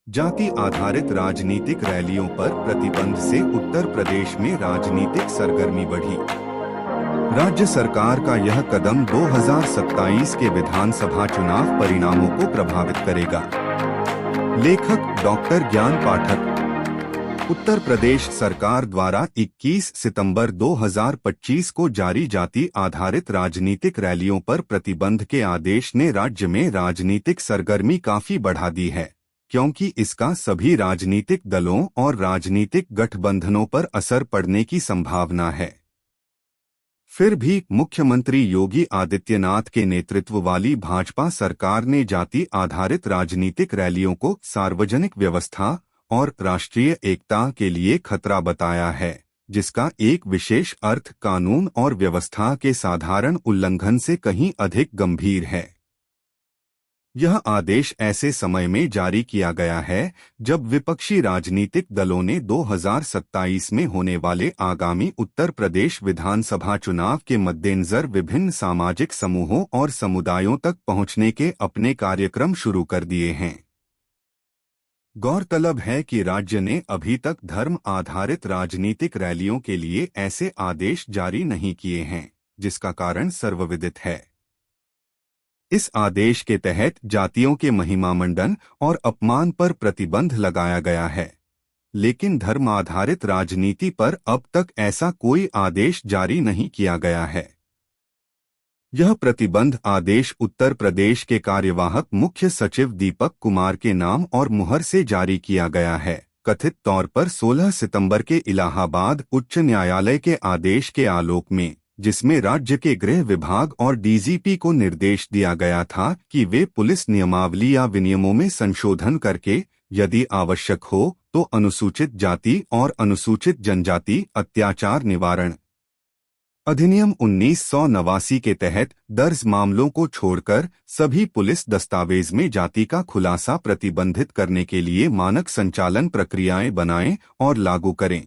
जाति आधारित राजनीतिक रैलियों पर प्रतिबंध से उत्तर प्रदेश में राजनीतिक सरगर्मी बढ़ी। राज्य सरकार का यह कदम 2027 के विधानसभा चुनाव परिणामों को प्रभावित करेगा। लेखक डॉक्टर ज्ञान पाठक। उत्तर प्रदेश सरकार द्वारा 21 सितंबर 2025 को जारी जाति आधारित राजनीतिक रैलियों पर प्रतिबंध के आदेश ने राज्य में राजनीतिक सरगर्मी काफी बढ़ा दी है, क्योंकि इसका सभी राजनीतिक दलों और राजनीतिक गठबंधनों पर असर पड़ने की संभावना है। फिर भी मुख्यमंत्री योगी आदित्यनाथ के नेतृत्व वाली भाजपा सरकार ने जाति आधारित राजनीतिक रैलियों को सार्वजनिक व्यवस्था और राष्ट्रीय एकता के लिए खतरा बताया है, जिसका एक विशेष अर्थ कानून और व्यवस्था के साधारण उल्लंघन से कहीं अधिक गंभीर है। यह आदेश ऐसे समय में जारी किया गया है जब विपक्षी राजनीतिक दलों ने 2027 में होने वाले आगामी उत्तर प्रदेश विधानसभा चुनाव के मद्देनजर विभिन्न सामाजिक समूहों और समुदायों तक पहुंचने के अपने कार्यक्रम शुरू कर दिए हैं। गौरतलब है कि राज्य ने अभी तक धर्म आधारित राजनीतिक रैलियों के लिए ऐसे आदेश जारी नहीं किए हैं, जिसका कारण सर्वविदित है। इस आदेश के तहत जातियों के महिमामंडन और अपमान पर प्रतिबंध लगाया गया है, लेकिन धर्म आधारित राजनीति पर अब तक ऐसा कोई आदेश जारी नहीं किया गया है। यह प्रतिबंध आदेश उत्तर प्रदेश के कार्यवाहक मुख्य सचिव दीपक कुमार के नाम और मुहर से जारी किया गया है, कथित तौर पर 16 सितंबर के इलाहाबाद उच्च न्यायालय के आदेश के आलोक में, जिसमें राज्य के गृह विभाग और डीजीपी को निर्देश दिया गया था कि वे पुलिस नियमावली या विनियमों में संशोधन करके, यदि आवश्यक हो तो अनुसूचित जाति और अनुसूचित जनजाति अत्याचार निवारण अधिनियम 1989 के तहत दर्ज मामलों को छोड़कर सभी पुलिस दस्तावेज में जाति का खुलासा प्रतिबंधित करने के लिए मानक संचालन प्रक्रियाएं बनाएं और लागू करें।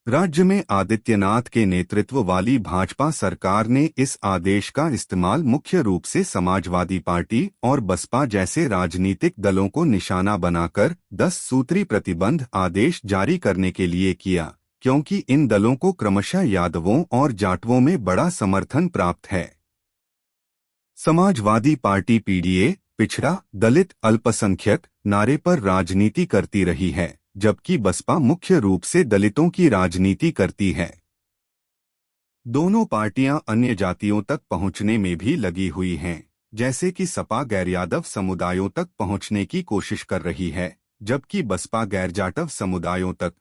राज्य में आदित्यनाथ के नेतृत्व वाली भाजपा सरकार ने इस आदेश का इस्तेमाल मुख्य रूप से समाजवादी पार्टी और बसपा जैसे राजनीतिक दलों को निशाना बनाकर 10 सूत्री प्रतिबंध आदेश जारी करने के लिए किया, क्योंकि इन दलों को क्रमशः यादवों और जाटवों में बड़ा समर्थन प्राप्त है। समाजवादी पार्टी पीडीए पिछड़ा, दलित, अल्पसंख्यक नारे पर राजनीति करती रही है, जबकि बसपा मुख्य रूप से दलितों की राजनीति करती है। दोनों पार्टियां अन्य जातियों तक पहुंचने में भी लगी हुई हैं, जैसे कि सपा गैर यादव समुदायों तक पहुंचने की कोशिश कर रही है, जबकि बसपा गैर जाटव समुदायों तक।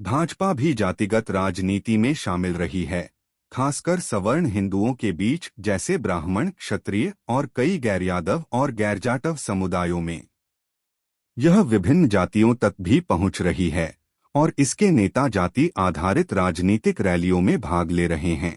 भाजपा भी जातिगत राजनीति में शामिल रही है, खासकर सवर्ण हिंदुओं के बीच, जैसे ब्राह्मण, क्षत्रिय और कई गैर यादव और गैर जाटव समुदायों में। यह विभिन्न जातियों तक भी पहुंच रही है और इसके नेता जाति आधारित राजनीतिक रैलियों में भाग ले रहे हैं।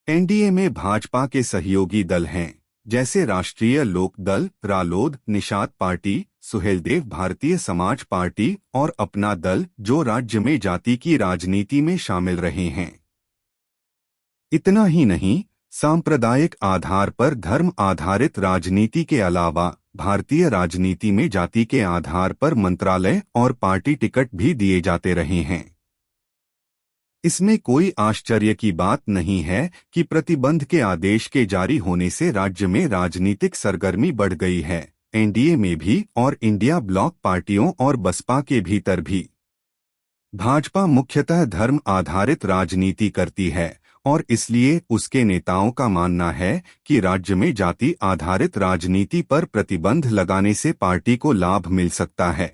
एनडीए में भाजपा के सहयोगी दल हैं, जैसे राष्ट्रीय लोक दल, रालोद, निषाद पार्टी, सुहेलदेव भारतीय समाज पार्टी और अपना दल, जो राज्य में जाति की राजनीति में शामिल रहे हैं। इतना ही नहीं, सांप्रदायिक आधार पर धर्म आधारित राजनीति के अलावा भारतीय राजनीति में जाति के आधार पर मंत्रालय और पार्टी टिकट भी दिए जाते रहे हैं। इसमें कोई आश्चर्य की बात नहीं है कि प्रतिबंध के आदेश के जारी होने से राज्य में राजनीतिक सरगर्मी बढ़ गई है, एनडीए में भी और इंडिया ब्लॉक पार्टियों और बसपा के भीतर भी। भाजपा मुख्यतः धर्म आधारित राजनीति करती है और इसलिए उसके नेताओं का मानना है कि राज्य में जाति आधारित राजनीति पर प्रतिबंध लगाने से पार्टी को लाभ मिल सकता है।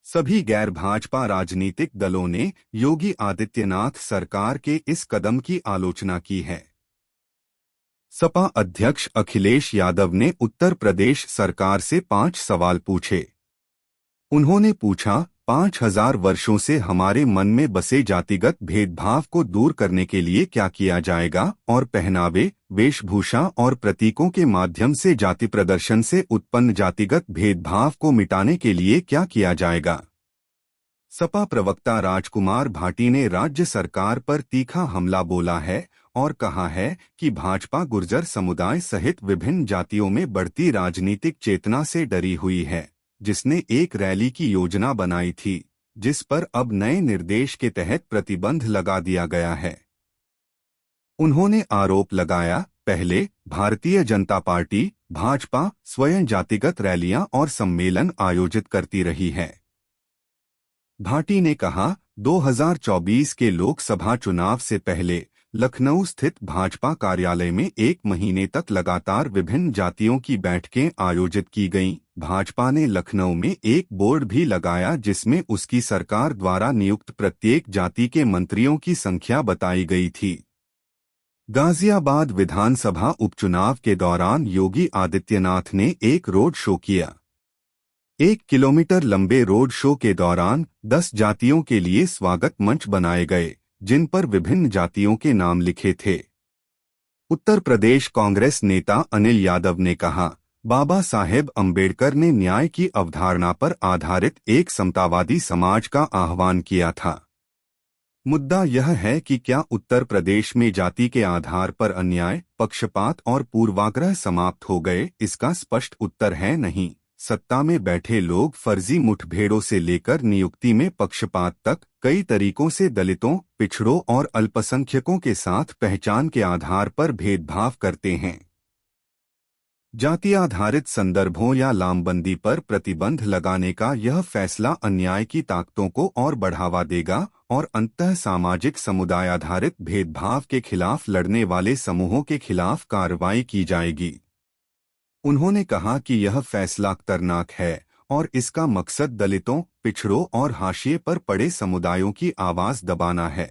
सभी गैर भाजपा राजनीतिक दलों ने योगी आदित्यनाथ सरकार के इस कदम की आलोचना की है। सपा अध्यक्ष अखिलेश यादव ने उत्तर प्रदेश सरकार से 5 सवाल पूछे। उन्होंने पूछा, 5000 वर्षों से हमारे मन में बसे जातिगत भेदभाव को दूर करने के लिए क्या किया जाएगा और पहनावे, वेशभूषा और प्रतीकों के माध्यम से जाति प्रदर्शन से उत्पन्न जातिगत भेदभाव को मिटाने के लिए क्या किया जाएगा। सपा प्रवक्ता राजकुमार भाटी ने राज्य सरकार पर तीखा हमला बोला है और कहा है कि भाजपा गुर्जर समुदाय सहित विभिन्न जातियों में बढ़ती राजनीतिक चेतना से डरी हुई है, जिसने एक रैली की योजना बनाई थी, जिस पर अब नए निर्देश के तहत प्रतिबंध लगा दिया गया है। उन्होंने आरोप लगाया, पहले भारतीय जनता पार्टी भाजपा स्वयं जातिगत रैलियां और सम्मेलन आयोजित करती रही है। भाटी ने कहा, 2024 के लोकसभा चुनाव से पहले लखनऊ स्थित भाजपा कार्यालय में 1 महीने तक लगातार विभिन्न जातियों की बैठकें आयोजित की गईं। भाजपा ने लखनऊ में एक बोर्ड भी लगाया जिसमें उसकी सरकार द्वारा नियुक्त प्रत्येक जाति के मंत्रियों की संख्या बताई गई थी। गाजियाबाद विधानसभा उपचुनाव के दौरान योगी आदित्यनाथ ने एक रोड शो किया। 1 किलोमीटर लंबे रोड शो के दौरान 10 जातियों के लिए स्वागत मंच बनाए गए, जिन पर विभिन्न जातियों के नाम लिखे थे। उत्तर प्रदेश कांग्रेस नेता अनिल यादव ने कहा, बाबा साहेब अंबेडकर ने न्याय की अवधारणा पर आधारित एक समतावादी समाज का आह्वान किया था। मुद्दा यह है कि क्या उत्तर प्रदेश में जाति के आधार पर अन्याय, पक्षपात और पूर्वाग्रह समाप्त हो गए? इसका स्पष्ट उत्तर है नहीं। सत्ता में बैठे लोग फर्जी मुठभेड़ों से लेकर नियुक्ति में पक्षपात तक कई तरीकों से दलितों, पिछड़ों और अल्पसंख्यकों के साथ पहचान के आधार पर भेदभाव करते हैं। जाति आधारित संदर्भों या लामबंदी पर प्रतिबंध लगाने का यह फैसला अन्याय की ताकतों को और बढ़ावा देगा और अंततः सामाजिक समुदाय आधारित भेदभाव के खिलाफ लड़ने वाले समूहों के खिलाफ कार्रवाई की जाएगी। उन्होंने कहा कि यह फैसला खतरनाक है और इसका मकसद दलितों, पिछड़ों और हाशिए पर पड़े समुदायों की आवाज दबाना है।